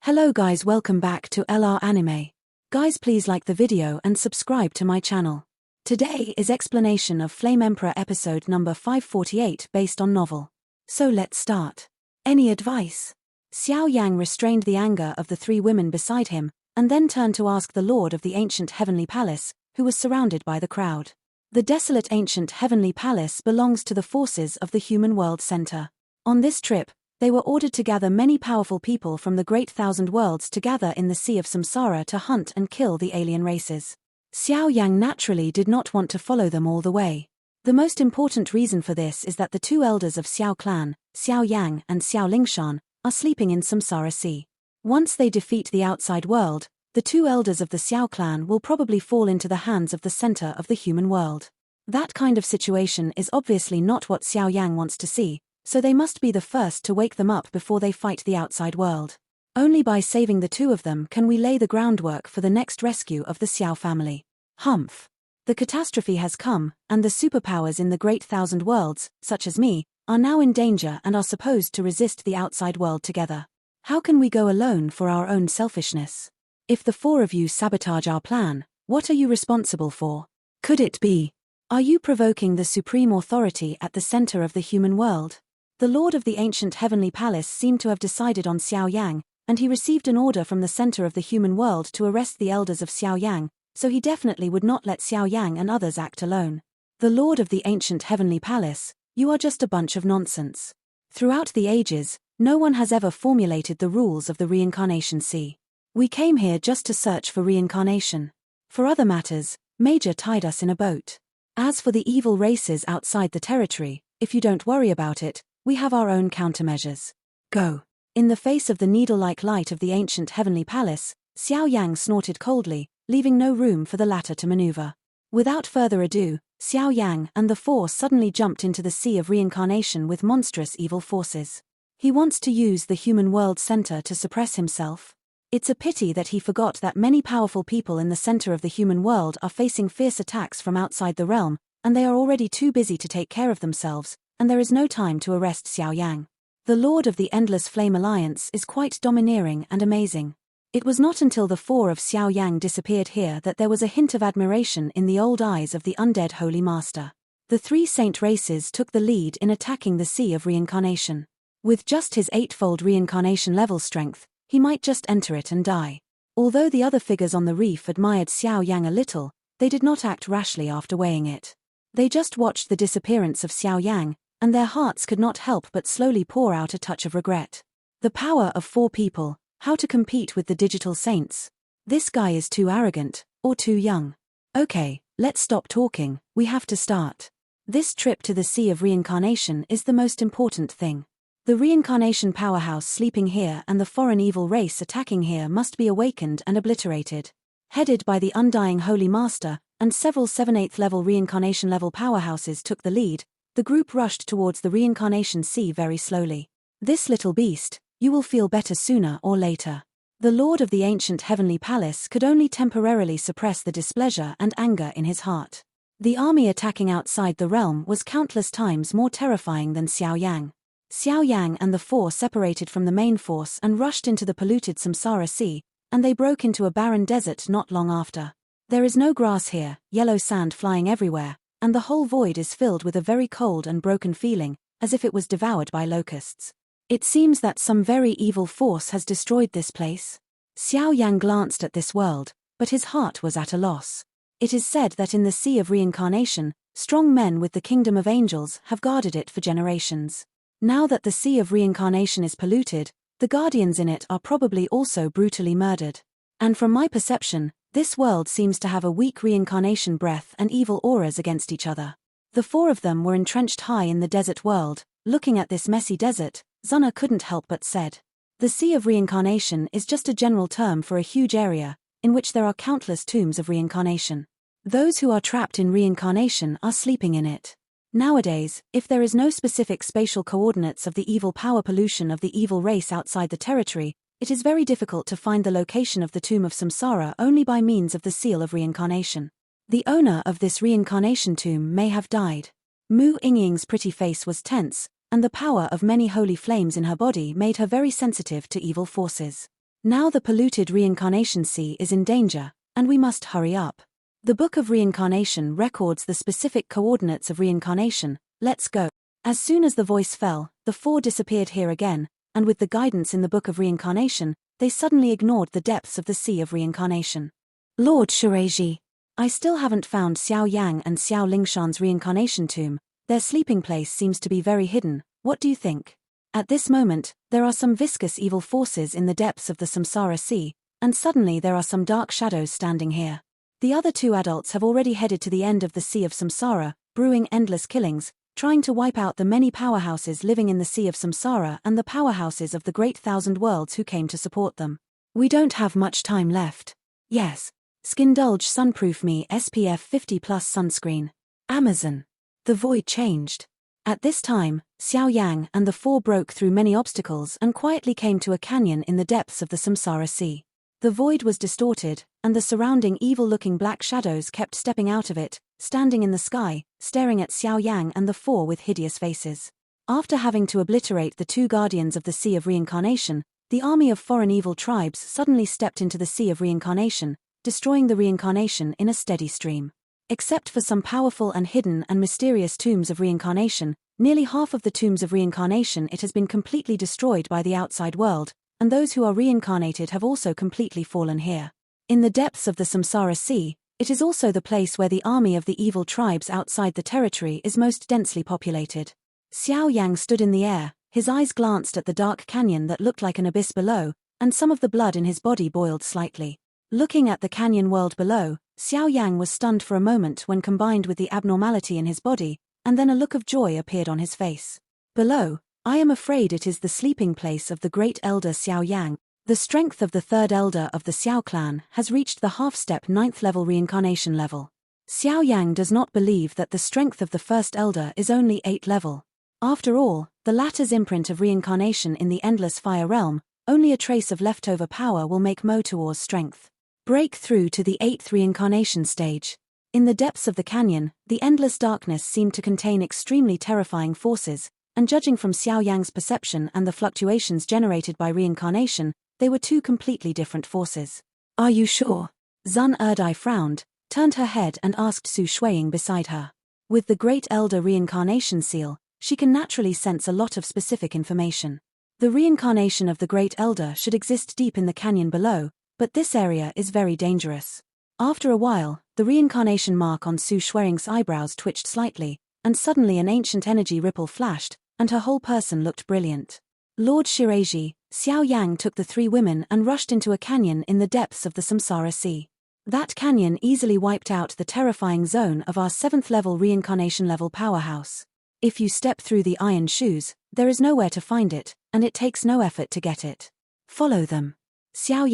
Hello guys, welcome back to LR Anime. Guys, please like the video and subscribe to my channel. Today is explanation of Flame Emperor episode number 548 based on novel. So let's start. Any advice? Xiao Yan restrained the anger of the three women beside him, and then turned to ask the lord of the ancient heavenly palace, who was surrounded by the crowd. The desolate ancient heavenly palace belongs to the forces of the human world center. On this trip, they were ordered to gather many powerful people from the great thousand worlds to gather in the Sea of Samsara to hunt and kill the alien races. Xiao Yan naturally did not want to follow them all the way. The most important reason for this is that the two elders of Xiao clan, Xiao Yang and Xiao Lingshan, are sleeping in Samsara Sea. Once they defeat the outside world, the two elders of the Xiao clan will probably fall into the hands of the center of the human world. That kind of situation is obviously not what Xiao Yang wants to see, so they must be the first to wake them up before they fight the outside world. Only by saving the two of them can we lay the groundwork for the next rescue of the Xiao family. Humph. The catastrophe has come, and the superpowers in the great thousand worlds, such as me, are now in danger and are supposed to resist the outside world together. How can we go alone for our own selfishness? If the four of you sabotage our plan, what are you responsible for? Could it be? Are you provoking the supreme authority at the center of the human world? The lord of the ancient heavenly palace seemed to have decided on Xiao Yang, and he received an order from the center of the human world to arrest the elders of Xiao Yang, so he definitely would not let Xiao Yang and others act alone. The lord of the ancient heavenly palace, you are just a bunch of nonsense. Throughout the ages, no one has ever formulated the rules of the reincarnation sea. We came here just to search for reincarnation. For other matters, Major tied us in a boat. As for the evil races outside the territory, if you don't worry about it, we have our own countermeasures. Go. In the face of the needle-like light of the ancient heavenly palace, Xiao Yang snorted coldly, leaving no room for the latter to maneuver. Without further ado, Xiao Yang and the four suddenly jumped into the sea of reincarnation with monstrous evil forces. He wants to use the human world center to suppress himself. It's a pity that he forgot that many powerful people in the center of the human world are facing fierce attacks from outside the realm, and they are already too busy to take care of themselves, and there is no time to arrest Xiao Yang. The Lord of the Endless Flame Alliance is quite domineering and amazing. It was not until the four of Xiao Yang disappeared here that there was a hint of admiration in the old eyes of the undead Holy Master. The three saint races took the lead in attacking the Sea of Reincarnation. With just his eightfold reincarnation level strength, he might just enter it and die. Although the other figures on the reef admired Xiao Yang a little, they did not act rashly after weighing it. They just watched the disappearance of Xiao Yang, and their hearts could not help but slowly pour out a touch of regret. The power of four people, how to compete with the digital saints? This guy is too arrogant, or too young. Okay, let's stop talking, we have to start. This trip to the Sea of Reincarnation is the most important thing. The reincarnation powerhouse sleeping here and the foreign evil race attacking here must be awakened and obliterated. Headed by the undying Holy Master, and several 7/8 level reincarnation level powerhouses took the lead, the group rushed towards the reincarnation sea very slowly. This little beast, you will feel better sooner or later. The lord of the ancient heavenly palace could only temporarily suppress the displeasure and anger in his heart. The army attacking outside the realm was countless times more terrifying than Xiao Yang. Xiao Yang and the four separated from the main force and rushed into the polluted Samsara Sea, and they broke into a barren desert not long after. There is no grass here, yellow sand flying everywhere, and the whole void is filled with a very cold and broken feeling, as if it was devoured by locusts. It seems that some very evil force has destroyed this place. Xiao Yang glanced at this world, but his heart was at a loss. It is said that in the Sea of Reincarnation, strong men with the kingdom of angels have guarded it for generations. Now that the Sea of Reincarnation is polluted, the guardians in it are probably also brutally murdered. And from my perception, this world seems to have a weak reincarnation breath and evil auras against each other. The four of them were entrenched high in the desert world. Looking at this messy desert, Zuna couldn't help but said. The Sea of Reincarnation is just a general term for a huge area, in which there are countless tombs of reincarnation. Those who are trapped in reincarnation are sleeping in it. Nowadays, if there is no specific spatial coordinates of the evil power pollution of the evil race outside the territory, it is very difficult to find the location of the tomb of Samsara only by means of the seal of reincarnation. The owner of this reincarnation tomb may have died. Mu Yingying's pretty face was tense, and the power of many holy flames in her body made her very sensitive to evil forces. Now the polluted reincarnation sea is in danger, and we must hurry up. The Book of Reincarnation records the specific coordinates of reincarnation. Let's go. As soon as the voice fell, the four disappeared here again, and with the guidance in the Book of Reincarnation, they suddenly ignored the depths of the Sea of Reincarnation. Lord Shiraiji, I still haven't found Xiao Yang and Xiao Lingshan's reincarnation tomb. Their sleeping place seems to be very hidden. What do you think? At this moment, there are some viscous evil forces in the depths of the Samsara Sea, and suddenly there are some dark shadows standing here. The other two adults have already headed to the end of the Sea of Samsara, brewing endless killings, trying to wipe out the many powerhouses living in the Sea of Samsara and the powerhouses of the great thousand worlds who came to support them. We don't have much time left. Yes. Skindulge Sunproof Me SPF 50+ sunscreen. Amazon. The void changed. At this time, Xiao Yang and the four broke through many obstacles and quietly came to a canyon in the depths of the Samsara Sea. The void was distorted, and the surrounding evil-looking black shadows kept stepping out of it, standing in the sky, staring at Xiao Yang and the four with hideous faces. After having to obliterate the two guardians of the Sea of Reincarnation, the army of foreign evil tribes suddenly stepped into the Sea of Reincarnation, destroying the reincarnation in a steady stream. Except for some powerful and hidden and mysterious tombs of reincarnation, nearly half of the tombs of reincarnation it has been completely destroyed by the outside world, and those who are reincarnated have also completely fallen here. In the depths of the Samsara Sea, it is also the place where the army of the evil tribes outside the territory is most densely populated. Xiao Yang stood in the air, his eyes glanced at the dark canyon that looked like an abyss below, and some of the blood in his body boiled slightly. Looking at the canyon world below, Xiao Yang was stunned for a moment when combined with the abnormality in his body, and then a look of joy appeared on his face. Below, I am afraid it is the sleeping place of the great elder Xiao Yang. The strength of the third elder of the Xiao clan has reached the half-step 9th level reincarnation level. Xiao Yang does not believe that the strength of the first elder is only 8th level. After all, the latter's imprint of reincarnation in the endless fire realm, only a trace of leftover power will make Mo Tuor's strength break through to the 8th reincarnation stage. In the depths of the canyon, the endless darkness seemed to contain extremely terrifying forces, and judging from Xiao Yang's perception and the fluctuations generated by reincarnation, they were two completely different forces. Are you sure? Zun Erdai frowned, turned her head and asked Su Shuiying beside her. With the Great Elder Reincarnation Seal, she can naturally sense a lot of specific information. The reincarnation of the Great Elder should exist deep in the canyon below, but this area is very dangerous. After a while, the reincarnation mark on Su Shuiying's eyebrows twitched slightly, and suddenly an ancient energy ripple flashed, and her whole person looked brilliant. Lord Shiraiji, Xiao Yang took the three women and rushed into a canyon in the depths of the Samsara Sea. That canyon easily wiped out the terrifying zone of our 7th level reincarnation level powerhouse. If you step through the iron shoes, there is nowhere to find it, and it takes no effort to get it. Follow them. Xiao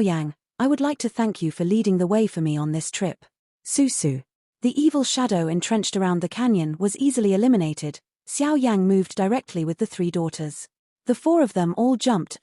Yang, I would like to thank you for leading the way for me on this trip. Susu. The evil shadow entrenched around the canyon was easily eliminated. Xiao Yang moved directly with the three daughters. The four of them all jumped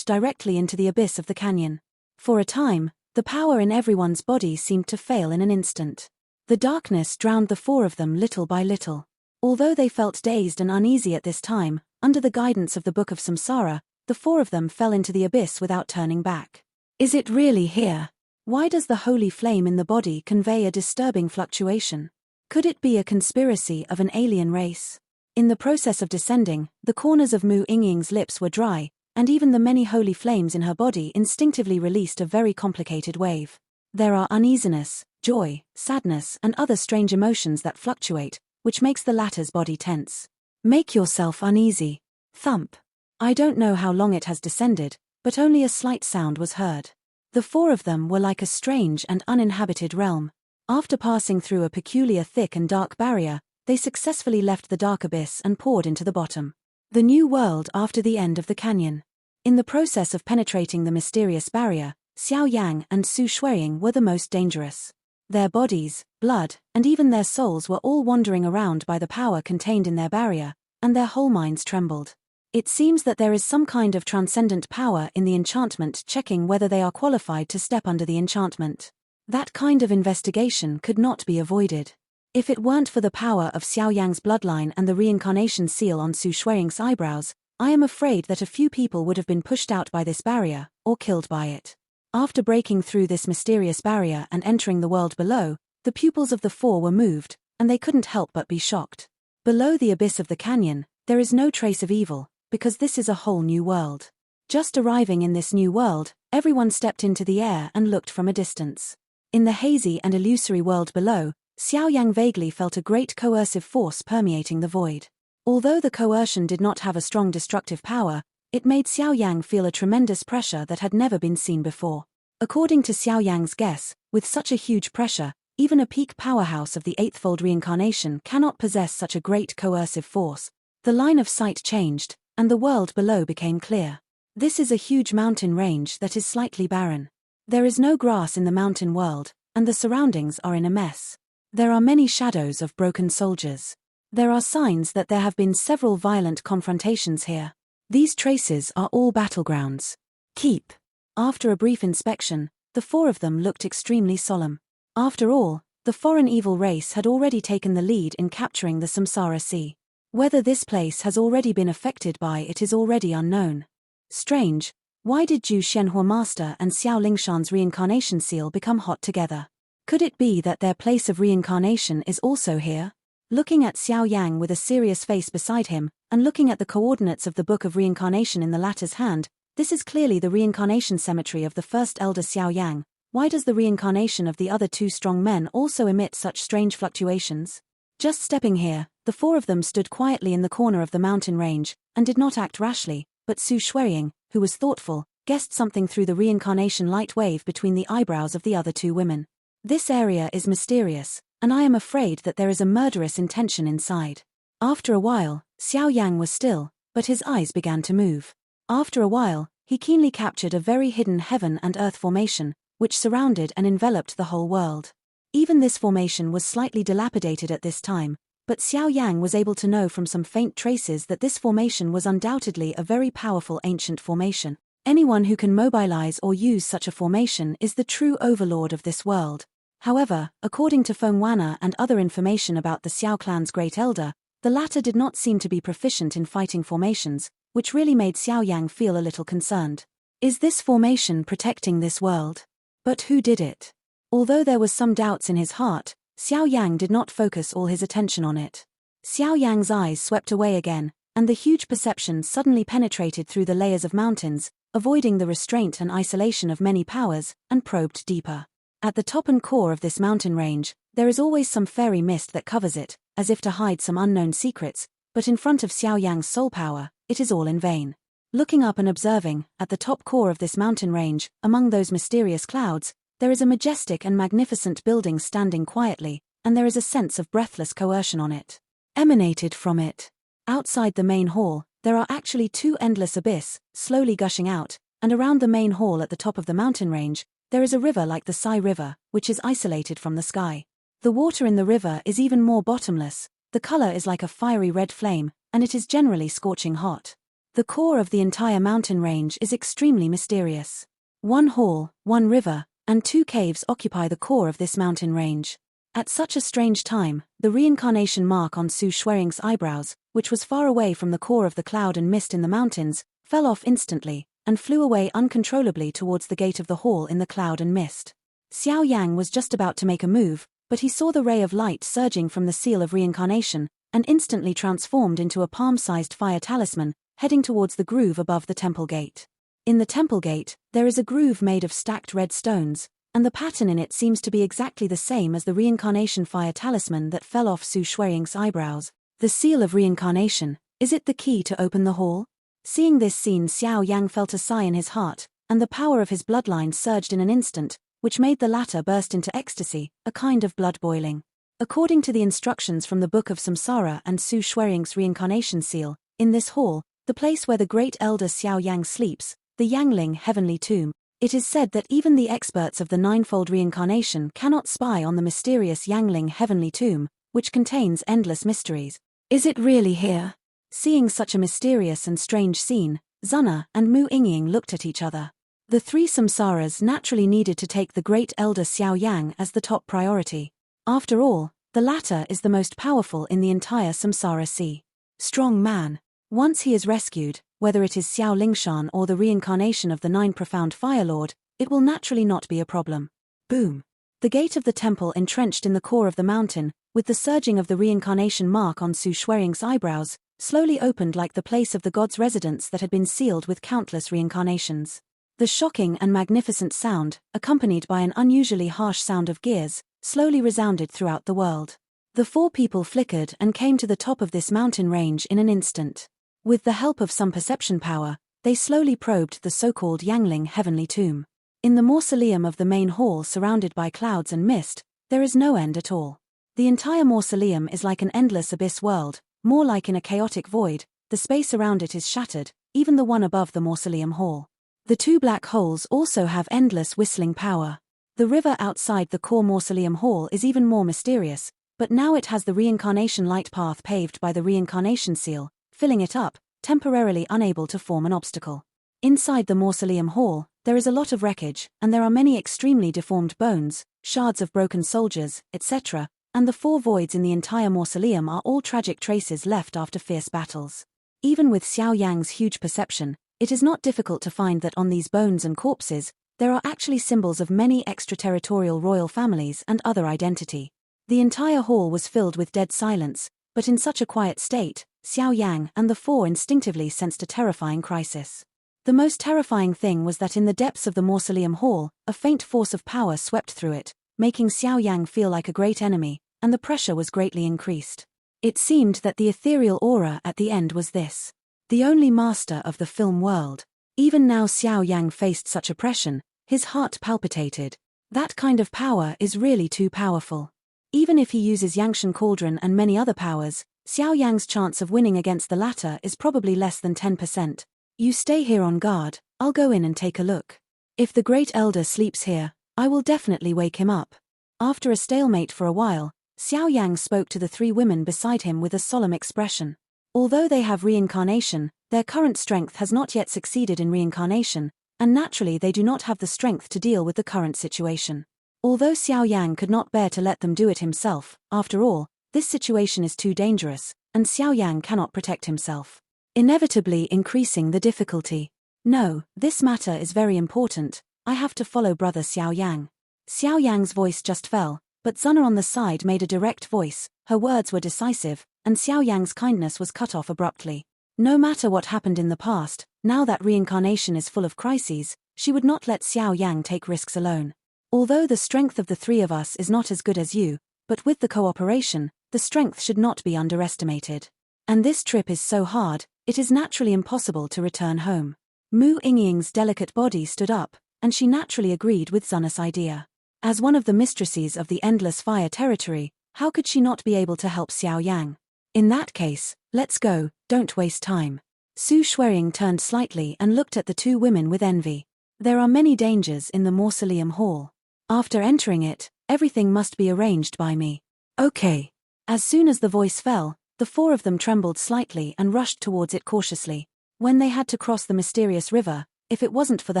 directly into the abyss of the canyon. For a time, the power in everyone's body seemed to fail in an instant. The darkness drowned the four of them little by little. Although they felt dazed and uneasy at this time, under the guidance of the Book of Samsara, the four of them fell into the abyss without turning back. Is it really here? Why does the holy flame in the body convey a disturbing fluctuation? Could it be a conspiracy of an alien race? In the process of descending, the corners of Mu Yingying's lips were dry, and even the many holy flames in her body instinctively released a very complicated wave. There are uneasiness, joy, sadness and other strange emotions that fluctuate, which makes the latter's body tense. Make yourself uneasy. Thump. I don't know how long it has descended, but only a slight sound was heard. The four of them were like a strange and uninhabited realm. After passing through a peculiar thick and dark barrier, they successfully left the dark abyss and poured into the bottom. The new world after the end of the canyon. In the process of penetrating the mysterious barrier, Xiao Yang and Su Shuiying were the most dangerous. Their bodies, blood, and even their souls were all wandering around by the power contained in their barrier, and their whole minds trembled. It seems that there is some kind of transcendent power in the enchantment checking whether they are qualified to step under the enchantment. That kind of investigation could not be avoided. If it weren't for the power of Xiao Yang's bloodline and the reincarnation seal on Su Shuiying's eyebrows, I am afraid that a few people would have been pushed out by this barrier, or killed by it. After breaking through this mysterious barrier and entering the world below, the pupils of the four were moved, and they couldn't help but be shocked. Below the abyss of the canyon, there is no trace of evil, because this is a whole new world. Just arriving in this new world, everyone stepped into the air and looked from a distance. In the hazy and illusory world below, Xiao Yang vaguely felt a great coercive force permeating the void. Although the coercion did not have a strong destructive power, it made Xiao Yang feel a tremendous pressure that had never been seen before. According to Xiao Yang's guess, with such a huge pressure, even a peak powerhouse of the eightfold reincarnation cannot possess such a great coercive force. The line of sight changed, and the world below became clear. This is a huge mountain range that is slightly barren. There is no grass in the mountain world, and the surroundings are in a mess. There are many shadows of broken soldiers. There are signs that there have been several violent confrontations here. These traces are all battlegrounds. Keep. After a brief inspection, the four of them looked extremely solemn. After all, the foreign evil race had already taken the lead in capturing the Samsara Sea. Whether this place has already been affected by it is already unknown. Strange, why did Zhu Xianhua Master and Xiao Lingshan's reincarnation seal become hot together? Could it be that their place of reincarnation is also here? Looking at Xiao Yang with a serious face beside him, and looking at the coordinates of the Book of Reincarnation in the latter's hand, this is clearly the reincarnation cemetery of the first elder Xiao Yang. Why does the reincarnation of the other two strong men also emit such strange fluctuations? Just stepping here, the four of them stood quietly in the corner of the mountain range, and did not act rashly, but Su Shuiying, who was thoughtful, guessed something through the reincarnation light wave between the eyebrows of the other two women. This area is mysterious, and I am afraid that there is a murderous intention inside. After a while, Xiao Yang was still, but his eyes began to move. After a while, he keenly captured a very hidden heaven and earth formation, which surrounded and enveloped the whole world. Even this formation was slightly dilapidated at this time, but Xiao Yang was able to know from some faint traces that this formation was undoubtedly a very powerful ancient formation. Anyone who can mobilize or use such a formation is the true overlord of this world. However, according to Feng Wana and other information about the Xiao clan's great elder, the latter did not seem to be proficient in fighting formations, which really made Xiao Yang feel a little concerned. Is this formation protecting this world? But who did it? Although there was some doubts in his heart, Xiao Yang did not focus all his attention on it. Xiao Yang's eyes swept away again, and the huge perception suddenly penetrated through the layers of mountains, avoiding the restraint and isolation of many powers, and probed deeper. At the top and core of this mountain range, there is always some fairy mist that covers it, as if to hide some unknown secrets, but in front of Xiao Yang's soul power, it is all in vain. Looking up and observing, at the top core of this mountain range, among those mysterious clouds, there is a majestic and magnificent building standing quietly, and there is a sense of breathless coercion on it. Emanated from it. Outside the main hall, there are actually two endless abyss, slowly gushing out, and around the main hall at the top of the mountain range, there is a river like the Sai River, which is isolated from the sky. The water in the river is even more bottomless, the color is like a fiery red flame, and it is generally scorching hot. The core of the entire mountain range is extremely mysterious. One hall, one river, and two caves occupy the core of this mountain range. At such a strange time, the reincarnation mark on Su Shuiying's eyebrows, which was far away from the core of the cloud and mist in the mountains, fell off instantly, and flew away uncontrollably towards the gate of the hall in the cloud and mist. Xiao Yang was just about to make a move, but he saw the ray of light surging from the seal of reincarnation, and instantly transformed into a palm-sized fire talisman, heading towards the groove above the temple gate. In the temple gate, there is a groove made of stacked red stones, and the pattern in it seems to be exactly the same as the reincarnation fire talisman that fell off Su Shuiying's eyebrows. The seal of reincarnation, is it the key to open the hall? Seeing this scene, Xiao Yang felt a sigh in his heart, and the power of his bloodline surged in an instant, which made the latter burst into ecstasy, a kind of blood boiling. According to the instructions from the Book of Samsara and Su Shuiying's reincarnation seal, in this hall, the place where the great elder Xiao Yang sleeps, the Yangling heavenly tomb, it is said that even the experts of the ninefold reincarnation cannot spy on the mysterious Yangling heavenly tomb, which contains endless mysteries. Is it really here? Seeing such a mysterious and strange scene, Zuna and Mu Yingying looked at each other. The three samsaras naturally needed to take the great elder Xiao Yang as the top priority. After all, the latter is the most powerful in the entire samsara sea. Strong man. Once he is rescued, whether it is Xiao Lingshan or the reincarnation of the 9 profound Fire Lord, it will naturally not be a problem. Boom. The gate of the temple entrenched in the core of the mountain, with the surging of the reincarnation mark on Su Xuering's eyebrows, slowly opened like the place of the god's residence that had been sealed with countless reincarnations. The shocking and magnificent sound, accompanied by an unusually harsh sound of gears, slowly resounded throughout the world. The 4 people flickered and came to the top of this mountain range in an instant. With the help of some perception power, they slowly probed the so-called Yangling heavenly tomb. In the mausoleum of the main hall surrounded by clouds and mist, there is no end at all. The entire mausoleum is like an endless abyss world, more like in a chaotic void. The space around it is shattered, even the one above the mausoleum hall. The 2 black holes also have endless whistling power. The river outside the core mausoleum hall is even more mysterious, but now it has the reincarnation light path paved by the reincarnation seal, filling it up, temporarily unable to form an obstacle. Inside the mausoleum hall, there is a lot of wreckage, and there are many extremely deformed bones, shards of broken soldiers, etc., and the 4 voids in the entire mausoleum are all tragic traces left after fierce battles. Even with Xiao Yang's huge perception, it is not difficult to find that on these bones and corpses, there are actually symbols of many extraterritorial royal families and other identity. The entire hall was filled with dead silence, but in such a quiet state, Xiao Yang and the 4 instinctively sensed a terrifying crisis. The most terrifying thing was that in the depths of the mausoleum hall, a faint force of power swept through it, making Xiao Yang feel like a great enemy, and the pressure was greatly increased. It seemed that the ethereal aura at the end was this. The only master of the film world. Even now Xiao Yang faced such oppression, his heart palpitated. That kind of power is really too powerful. Even if he uses Yangshan Cauldron and many other powers, Xiao Yang's chance of winning against the latter is probably less than 10%. You stay here on guard, I'll go in and take a look. If the Great Elder sleeps here, I will definitely wake him up. After a stalemate for a while, Xiao Yang spoke to the 3 women beside him with a solemn expression. Although they have reincarnation, their current strength has not yet succeeded in reincarnation, and naturally they do not have the strength to deal with the current situation. Although Xiao Yang could not bear to let them do it himself, after all, this situation is too dangerous, and Xiao Yang cannot protect himself, inevitably increasing the difficulty. No, this matter is very important, I have to follow brother Xiao Yang. Xiao Yang's voice just fell, but Zuna on the side made a direct voice, her words were decisive, and Xiao Yang's kindness was cut off abruptly. No matter what happened in the past, now that reincarnation is full of crises, she would not let Xiao Yang take risks alone. Although the strength of the 3 of us is not as good as you, but with the cooperation, the strength should not be underestimated. And this trip is so hard, it is naturally impossible to return home. Mu Yingying's delicate body stood up, and she naturally agreed with Zuna's idea. As one of the mistresses of the Endless Fire territory, how could she not be able to help Xiao Yang? In that case, let's go, don't waste time. Su Xuering turned slightly and looked at the 2 women with envy. There are many dangers in the mausoleum hall. After entering it, everything must be arranged by me. Okay. As soon as the voice fell, the 4 of them trembled slightly and rushed towards it cautiously. When they had to cross the mysterious river, if it wasn't for the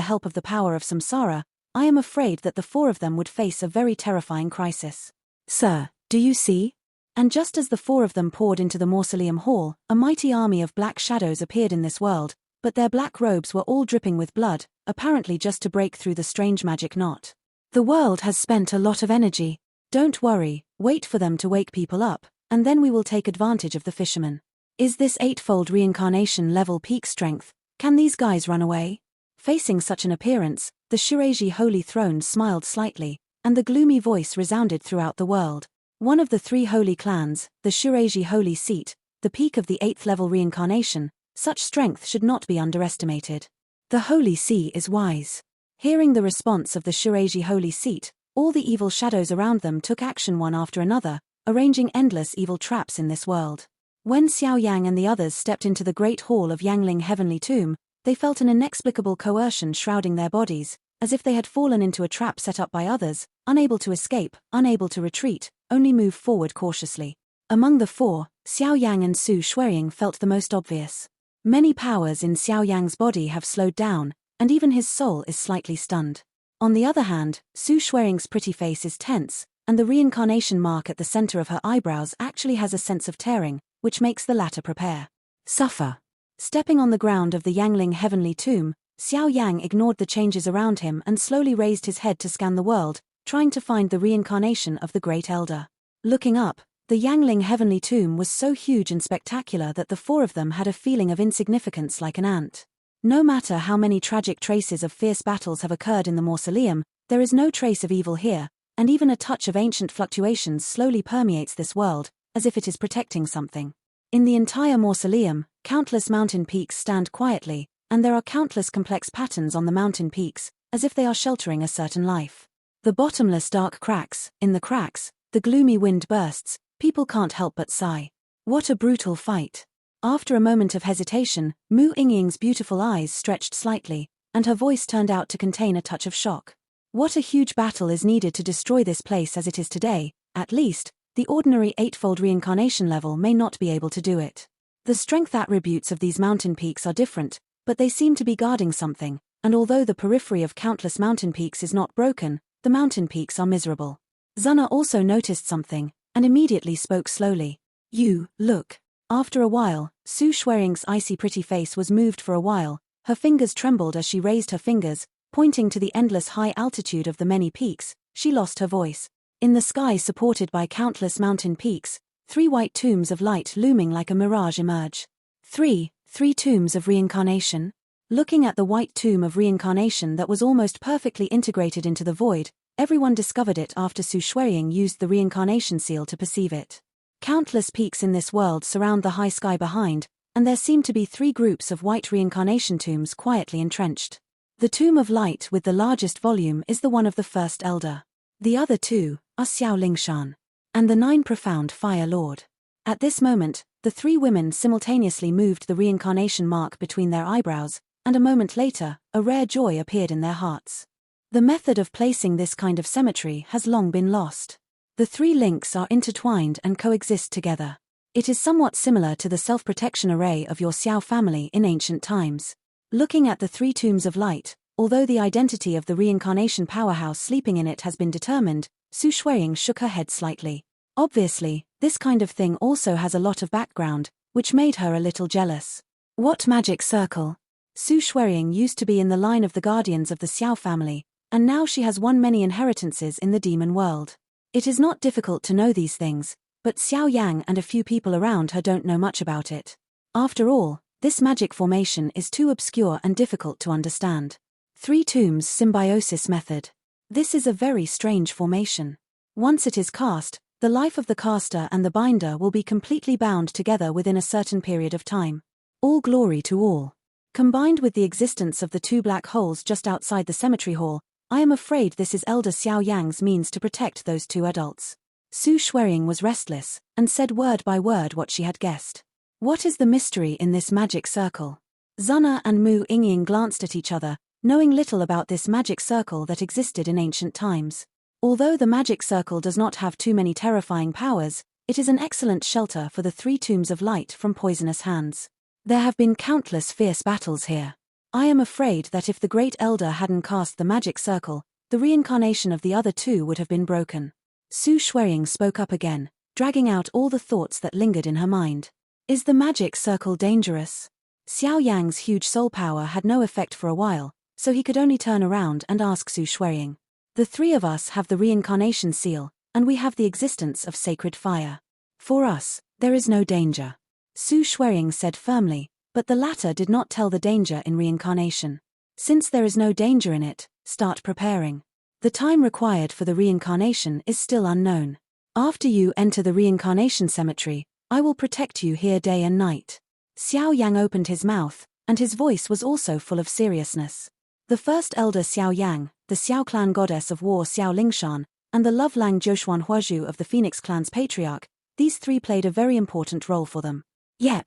help of the power of samsara, I am afraid that the 4 of them would face a very terrifying crisis. Sir, do you see? And just as the 4 of them poured into the mausoleum hall, a mighty army of black shadows appeared in this world, but their black robes were all dripping with blood, apparently just to break through the strange magic knot. The world has spent a lot of energy. Don't worry, wait for them to wake people up, and then we will take advantage of the fishermen. Is this 8-fold reincarnation level peak strength? Can these guys run away? Facing such an appearance, the Shireji Holy Throne smiled slightly, and the gloomy voice resounded throughout the world. One of the 3 holy clans, the Shireji Holy Seat, the peak of the 8th level reincarnation, such strength should not be underestimated. The Holy See is wise. Hearing the response of the Shireji Holy Seat, all the evil shadows around them took action one after another, arranging endless evil traps in this world. When Xiao Yang and the others stepped into the great hall of Yangling Heavenly Tomb, they felt an inexplicable coercion shrouding their bodies, as if they had fallen into a trap set up by others, unable to escape, unable to retreat, only move forward cautiously. Among the 4, Xiao Yang and Su Xuering felt the most obvious. Many powers in Xiao Yang's body have slowed down, and even his soul is slightly stunned. On the other hand, Su Xuering's pretty face is tense, and the reincarnation mark at the center of her eyebrows actually has a sense of tearing, which makes the latter prepare. Suffer. Stepping on the ground of the Yangling heavenly tomb, Xiao Yang ignored the changes around him and slowly raised his head to scan the world, trying to find the reincarnation of the Great Elder. Looking up, the Yangling heavenly tomb was so huge and spectacular that the four of them had a feeling of insignificance like an ant. No matter how many tragic traces of fierce battles have occurred in the mausoleum, there is no trace of evil here, and even a touch of ancient fluctuations slowly permeates this world, as if it is protecting something. In the entire mausoleum, countless mountain peaks stand quietly, and there are countless complex patterns on the mountain peaks, as if they are sheltering a certain life. The bottomless dark cracks, in the cracks, the gloomy wind bursts, people can't help but sigh. What a brutal fight. After a moment of hesitation, Mu Yingying's beautiful eyes stretched slightly, and her voice turned out to contain a touch of shock. What a huge battle is needed to destroy this place as it is today. At least, the ordinary eightfold reincarnation level may not be able to do it. The strength attributes of these mountain peaks are different, but they seem to be guarding something, and although the periphery of countless mountain peaks is not broken, the mountain peaks are miserable. Zuna also noticed something, and immediately spoke slowly. You, look. After a while, Su Shuiring's icy pretty face was moved for a while, her fingers trembled as she raised her fingers, pointing to the endless high altitude of the many peaks. She lost her voice. In the sky supported by countless mountain peaks, 3 white tombs of light looming like a mirage emerge. 3 tombs of reincarnation? Looking at the white tomb of reincarnation that was almost perfectly integrated into the void, everyone discovered it after Su Shuiring used the reincarnation seal to perceive it. Countless peaks in this world surround the high sky behind, and there seem to be 3 groups of white reincarnation tombs quietly entrenched. The tomb of light with the largest volume is the one of the first elder. The other 2 are Xiao Lingshan and the 9 profound Fire Lord. At this moment, the 3 women simultaneously moved the reincarnation mark between their eyebrows, and a moment later, a rare joy appeared in their hearts. The method of placing this kind of symmetry has long been lost. The 3 links are intertwined and coexist together. It is somewhat similar to the self-protection array of your Xiao family in ancient times. Looking at the 3 tombs of light, although the identity of the reincarnation powerhouse sleeping in it has been determined, Su Shuiring shook her head slightly. Obviously, this kind of thing also has a lot of background, which made her a little jealous. What magic circle? Su Shuiring used to be in the line of the guardians of the Xiao family, and now she has won many inheritances in the demon world. It is not difficult to know these things, but Xiao Yang and a few people around her don't know much about it. After all, this magic formation is too obscure and difficult to understand. 3 tombs symbiosis method. This is a very strange formation. Once it is cast, the life of the caster and the binder will be completely bound together within a certain period of time. All glory to all. Combined with the existence of the 2 black holes just outside the cemetery hall, I am afraid this is Elder Xiao Yang's means to protect those 2 adults. Su Shuiring was restless, and said word by word what she had guessed. What is the mystery in this magic circle? Zuna and Mu Yingying glanced at each other, knowing little about this magic circle that existed in ancient times. Although the magic circle does not have too many terrifying powers, it is an excellent shelter for the 3 tombs of light from poisonous hands. There have been countless fierce battles here. I am afraid that if the Great Elder hadn't cast the magic circle, the reincarnation of the other 2 would have been broken. Su Shuiring spoke up again, dragging out all the thoughts that lingered in her mind. Is the magic circle dangerous? Xiao Yang's huge soul power had no effect for a while, so he could only turn around and ask Su Shuiring. The 3 of us have the reincarnation seal, and we have the existence of sacred fire. For us, there is no danger. Su Shuiring said firmly, but the latter did not tell the danger in reincarnation. Since there is no danger in it, start preparing. The time required for the reincarnation is still unknown. After you enter the reincarnation cemetery, I will protect you here day and night. Xiao Yang opened his mouth, and his voice was also full of seriousness. The first elder Xiao Yang, the Xiao clan goddess of war Xiao Lingshan, and the Love Lang Joshuan Huazhu of the Phoenix clan's patriarch, these 3 played a very important role for them. Yep.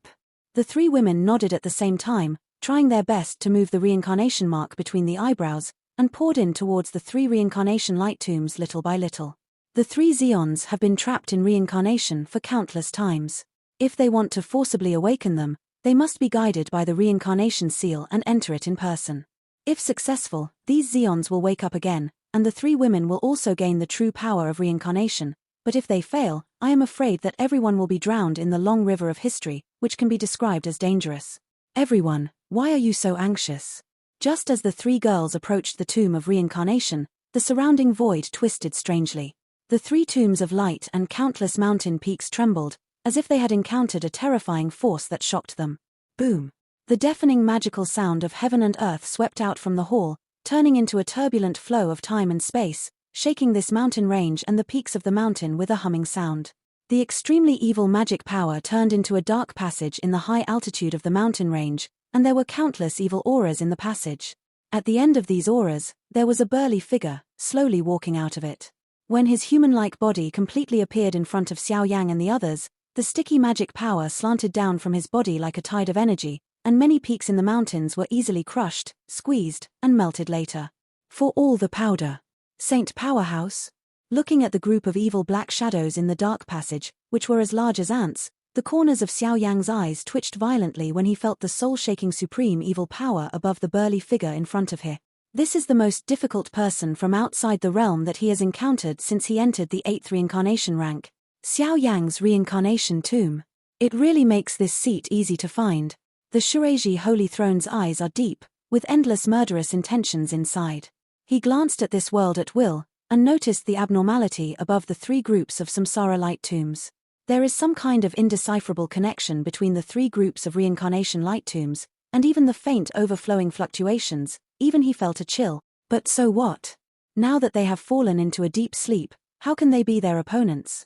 The 3 women nodded at the same time, trying their best to move the reincarnation mark between the eyebrows, and poured in towards the 3 reincarnation light tombs little by little. The 3 Zeons have been trapped in reincarnation for countless times. If they want to forcibly awaken them, they must be guided by the reincarnation seal and enter it in person. If successful, these Zeons will wake up again, and the 3 women will also gain the true power of reincarnation. But if they fail, I am afraid that everyone will be drowned in the long river of history, which can be described as dangerous. Everyone, why are you so anxious? Just as the three girls approached the tomb of reincarnation, the surrounding void twisted strangely. The three tombs of light and countless mountain peaks trembled, as if they had encountered a terrifying force that shocked them. Boom! The deafening magical sound of heaven and earth swept out from the hall, turning into a turbulent flow of time and space, shaking this mountain range and the peaks of the mountain with a humming sound. The extremely evil magic power turned into a dark passage in the high altitude of the mountain range, and there were countless evil auras in the passage. At the end of these auras, there was a burly figure, slowly walking out of it. When his human-like body completely appeared in front of Xiao Yang and the others, the sticky magic power slanted down from his body like a tide of energy, and many peaks in the mountains were easily crushed, squeezed, and melted later. For all the powder. Saint Powerhouse? Looking at the group of evil black shadows in the dark passage, which were as large as ants, the corners of Xiao Yang's eyes twitched violently when he felt the soul-shaking supreme evil power above the burly figure in front of him. This is the most difficult person from outside the realm that he has encountered since he entered the 8th reincarnation rank. Xiao Yang's reincarnation tomb. It really makes this seat easy to find. The Shiraji Holy Throne's eyes are deep, with endless murderous intentions inside. He glanced at this world at will, and noticed the abnormality above the three groups of samsara light tombs. There is some kind of indecipherable connection between the three groups of reincarnation light tombs, and even the faint overflowing fluctuations. Even he felt a chill. But so what? Now that they have fallen into a deep sleep, how can they be their opponents?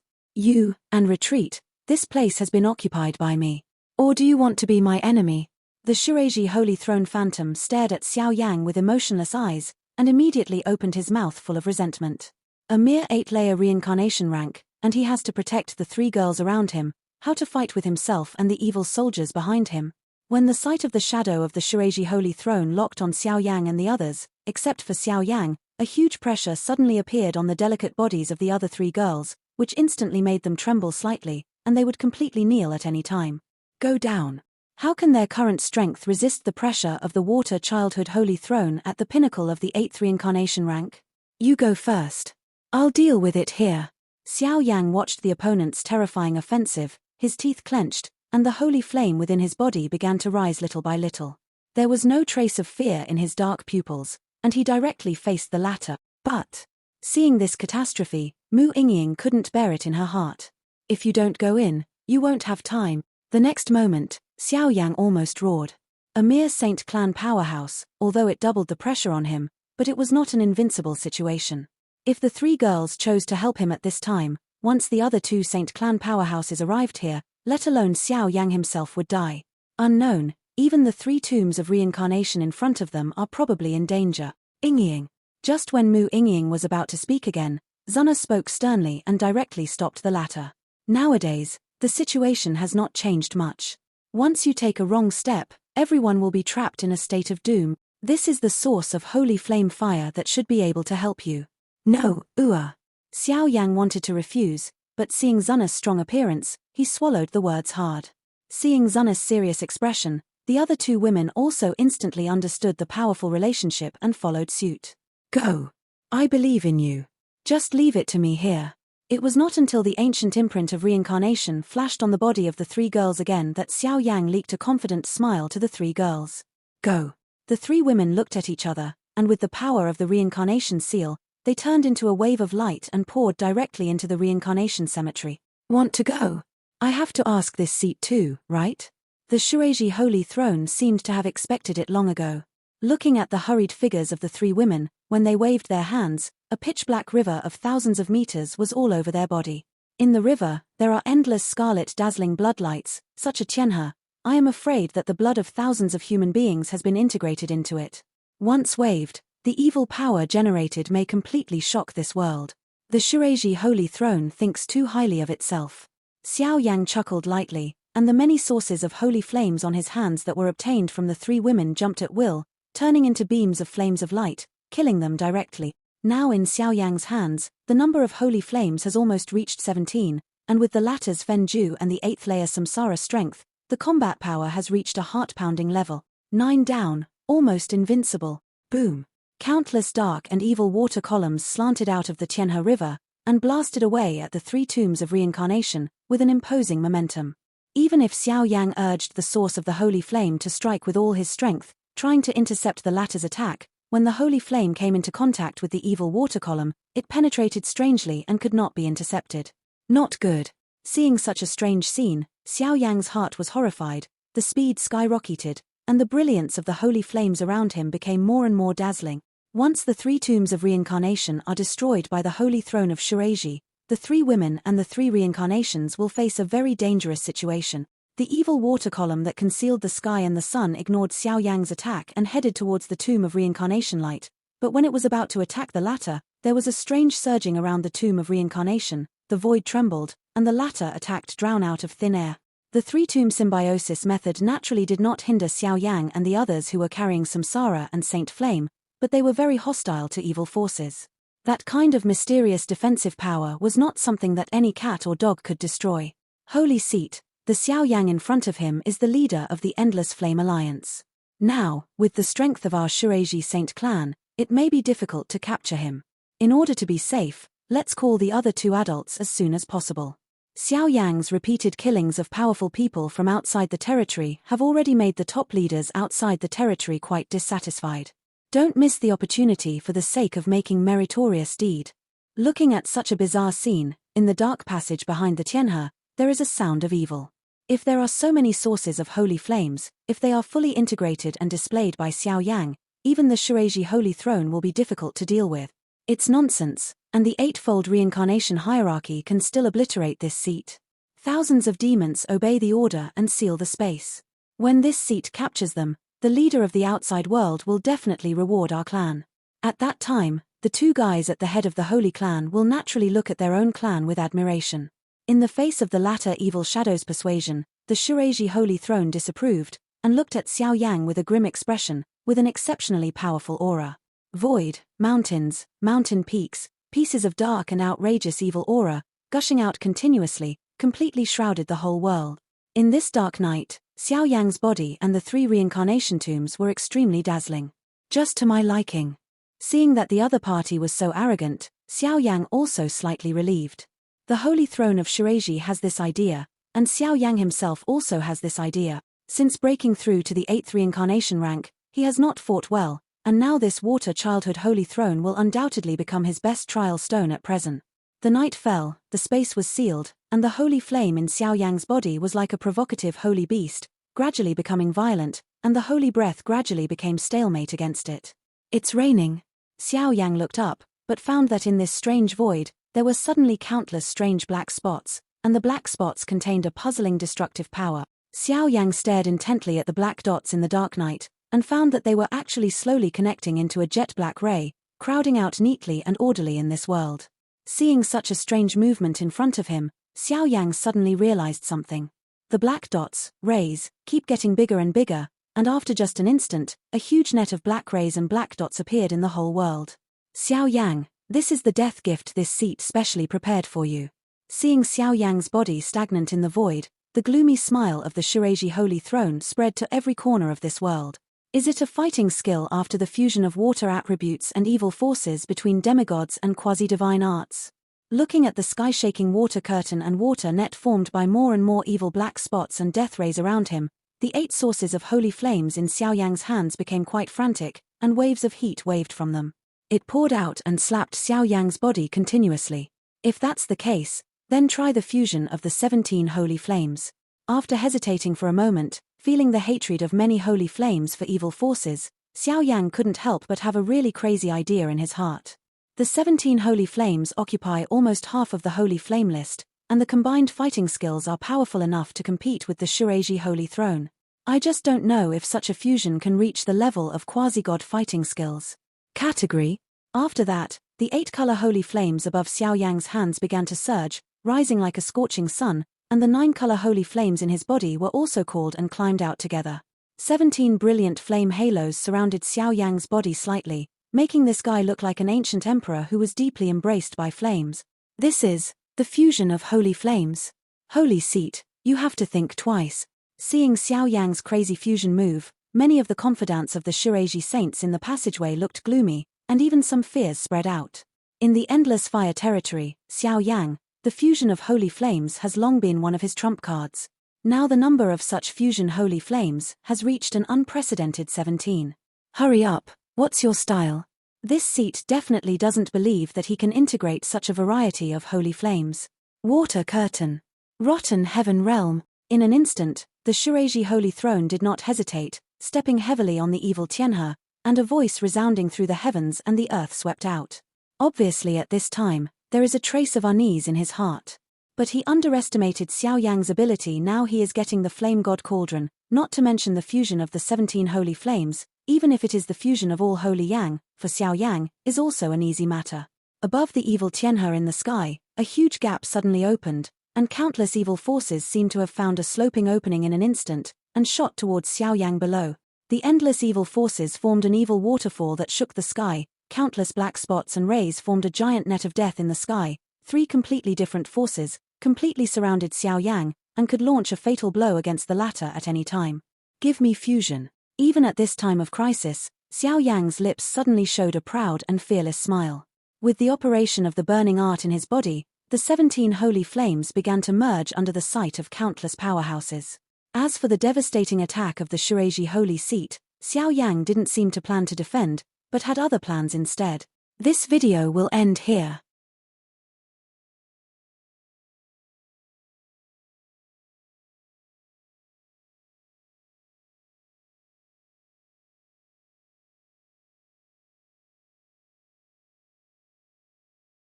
And retreat. This place has been occupied by me. Or do you want to be my enemy? The Shiraji Holy Throne Phantom stared at Xiao Yang with emotionless eyes, and immediately opened his mouth full of resentment. A mere 8-layer reincarnation rank, and he has to protect the three girls around him, how to fight with himself and the evil soldiers behind him. When the sight of the shadow of the Shiraji Holy Throne locked on Xiao Yang and the others, except for Xiao Yang, a huge pressure suddenly appeared on the delicate bodies of the other three girls, which instantly made them tremble slightly, and they would completely kneel at any time. Go down. How can their current strength resist the pressure of the Water Childhood Holy Throne at the pinnacle of the 8th reincarnation rank? You go first. I'll deal with it here. Xiao Yang watched the opponent's terrifying offensive, his teeth clenched, and the holy flame within his body began to rise little by little. There was no trace of fear in his dark pupils, and he directly faced the latter. But, seeing this catastrophe, Mu Yingying couldn't bear it in her heart. If you don't go in, you won't have time. The next moment, Xiao Yang almost roared. A mere Saint Clan powerhouse, although it doubled the pressure on him, but it was not an invincible situation. If the three girls chose to help him at this time, once the other two Saint Clan powerhouses arrived here, let alone Xiao Yang himself would die. Unknown, even the three tombs of reincarnation in front of them are probably in danger. Yingying. Just when Mu Yingying was about to speak again, Zuna spoke sternly and directly stopped the latter. Nowadays, the situation has not changed much. Once you take a wrong step, everyone will be trapped in a state of doom. This is the source of holy flame fire that should be able to help you. No, Xiao Yang wanted to refuse, but seeing Zuna's strong appearance, he swallowed the words hard. Seeing Zuna's serious expression, the other two women also instantly understood the powerful relationship and followed suit. Go. I believe in you. Just leave it to me here. It was not until the ancient imprint of reincarnation flashed on the body of the three girls again that Xiao Yang leaked a confident smile to the three girls. Go. The three women looked at each other, and with the power of the reincarnation seal, they turned into a wave of light and poured directly into the reincarnation cemetery. Want to go? I have to ask this seat too, right? The Shiraji Holy Throne seemed to have expected it long ago. Looking at the hurried figures of the three women, when they waved their hands, a pitch-black river of thousands of meters was all over their body. In the river, there are endless scarlet dazzling bloodlights, such a tianhe. I am afraid that the blood of thousands of human beings has been integrated into it. Once waved, the evil power generated may completely shock this world. The Shiraji Holy Throne thinks too highly of itself. Xiao Yang chuckled lightly, and the many sources of holy flames on his hands that were obtained from the three women jumped at will, turning into beams of flames of light, killing them directly. Now in Xiao Yang's hands, the number of holy flames has almost reached 17, and with the latter's Fenju and the 8th layer Samsara strength, the combat power has reached a heart-pounding level. 9 down, almost invincible. Boom. Countless dark and evil water columns slanted out of the Tianhe River, and blasted away at the three tombs of reincarnation, with an imposing momentum. Even if Xiao Yang urged the source of the holy flame to strike with all his strength, trying to intercept the latter's attack, when the holy flame came into contact with the evil water column, it penetrated strangely and could not be intercepted. Not good. Seeing such a strange scene, Xiao Yang's heart was horrified, the speed skyrocketed, and the brilliance of the holy flames around him became more and more dazzling. Once the 3 tombs of reincarnation are destroyed by the holy throne of Shiraiji, the 3 women and the 3 reincarnations will face a very dangerous situation. The evil water column that concealed the sky and the sun ignored Xiao Yang's attack and headed towards the tomb of reincarnation light, but when it was about to attack the latter, there was a strange surging around the tomb of reincarnation, the void trembled, and the latter attacked drown out of thin air. The 3-tomb symbiosis method naturally did not hinder Xiao Yang and the others who were carrying Samsara and Saint Flame, but they were very hostile to evil forces. That kind of mysterious defensive power was not something that any cat or dog could destroy. Holy Seat, the Xiao Yang in front of him is the leader of the Endless Flame Alliance. Now, with the strength of our Shiraiji Saint clan, it may be difficult to capture him. In order to be safe, let's call the other 2 adults as soon as possible. Xiao Yang's repeated killings of powerful people from outside the territory have already made the top leaders outside the territory quite dissatisfied. Don't miss the opportunity for the sake of making meritorious deed. Looking at such a bizarre scene, in the dark passage behind the Tianhe, there is a sound of evil. If there are so many sources of holy flames, if they are fully integrated and displayed by Xiao Yang, even the Shiraiji Holy Throne will be difficult to deal with. It's nonsense, and the 8-fold reincarnation hierarchy can still obliterate this seat. Thousands of demons obey the order and seal the space. When this seat captures them, the leader of the outside world will definitely reward our clan. At that time, the 2 guys at the head of the Holy Clan will naturally look at their own clan with admiration. In the face of the latter evil shadow's persuasion, the Shiraiji Holy Throne disapproved, and looked at Xiao Yang with a grim expression, with an exceptionally powerful aura. Void, mountains, mountain peaks, pieces of dark and outrageous evil aura, gushing out continuously, completely shrouded the whole world. In this dark night, Xiao Yang's body and the 3 reincarnation tombs were extremely dazzling. Just to my liking. Seeing that the other party was so arrogant, Xiao Yang also slightly relieved. The Holy Throne of Shiraiji has this idea, and Xiao Yang himself also has this idea. Since breaking through to the 8th reincarnation rank, he has not fought well, and now this water childhood Holy Throne will undoubtedly become his best trial stone at present. The night fell, the space was sealed, and the holy flame in Xiao Yang's body was like a provocative holy beast, gradually becoming violent, and the holy breath gradually became stalemate against it. It's raining. Xiao Yang looked up, but found that in this strange void, there were suddenly countless strange black spots, and the black spots contained a puzzling destructive power. Xiao Yang stared intently at the black dots in the dark night, and found that they were actually slowly connecting into a jet black ray, crowding out neatly and orderly in this world. Seeing such a strange movement in front of him, Xiao Yang suddenly realized something. The black dots, rays, keep getting bigger and bigger, and after just an instant, a huge net of black rays and black dots appeared in the whole world. Xiao Yang, this is the death gift this seat specially prepared for you. Seeing Xiao Yang's body stagnant in the void, the gloomy smile of the Shiraiji Holy Throne spread to every corner of this world. Is it a fighting skill after the fusion of water attributes and evil forces between demigods and quasi-divine arts? Looking at the sky-shaking water curtain and water net formed by more and more evil black spots and death rays around him, the 8 sources of holy flames in Xiao Yang's hands became quite frantic, and waves of heat waved from them. It poured out and slapped Xiao Yang's body continuously. If that's the case, then try the fusion of the 17 holy flames. After hesitating for a moment, feeling the hatred of many holy flames for evil forces, Xiao Yang couldn't help but have a really crazy idea in his heart. The 17 holy flames occupy almost half of the holy flame list, and the combined fighting skills are powerful enough to compete with the Shiraiji Holy Throne. I just don't know if such a fusion can reach the level of quasi-god fighting skills. Category. After that, the 8-color holy flames above Xiao Yang's hands began to surge, rising like a scorching sun, and the 9-color holy flames in his body were also called and climbed out together. 17 brilliant flame halos surrounded Xiao Yang's body slightly, making this guy look like an ancient emperor who was deeply embraced by flames. This is the fusion of holy flames. Holy Seat, you have to think twice. Seeing Xiao Yang's crazy fusion move, many of the confidants of the Shiraiji saints in the passageway looked gloomy, and even some fears spread out. In the endless fire territory, Xiao Yang, the fusion of holy flames has long been one of his trump cards. Now the number of such fusion holy flames has reached an unprecedented 17. Hurry up, what's your style? This seat definitely doesn't believe that he can integrate such a variety of holy flames. Water curtain. Rotten heaven realm. In an instant, the Shuraji holy throne did not hesitate, stepping heavily on the evil Tianhe, and a voice resounding through the heavens and the earth swept out. Obviously at this time, there is a trace of unease in his heart. But he underestimated Xiao Yang's ability. Now he is getting the flame god cauldron, not to mention the fusion of the 17 holy flames, even if it is the fusion of all holy yang, for Xiao Yang, is also an easy matter. Above the evil Tianhe in the sky, a huge gap suddenly opened, and countless evil forces seemed to have found a sloping opening in an instant, and shot towards Xiao Yang below. The endless evil forces formed an evil waterfall that shook the sky, countless black spots and rays formed a giant net of death in the sky. 3 completely different forces completely surrounded Xiao Yang, and could launch a fatal blow against the latter at any time. Give me fusion. Even at this time of crisis, Xiao Yang's lips suddenly showed a proud and fearless smile. With the operation of the burning art in his body, the 17 holy flames began to merge under the sight of countless powerhouses. As for the devastating attack of the Shuraji holy seat, Xiao Yang didn't seem to plan to defend, but had other plans instead. This video will end here.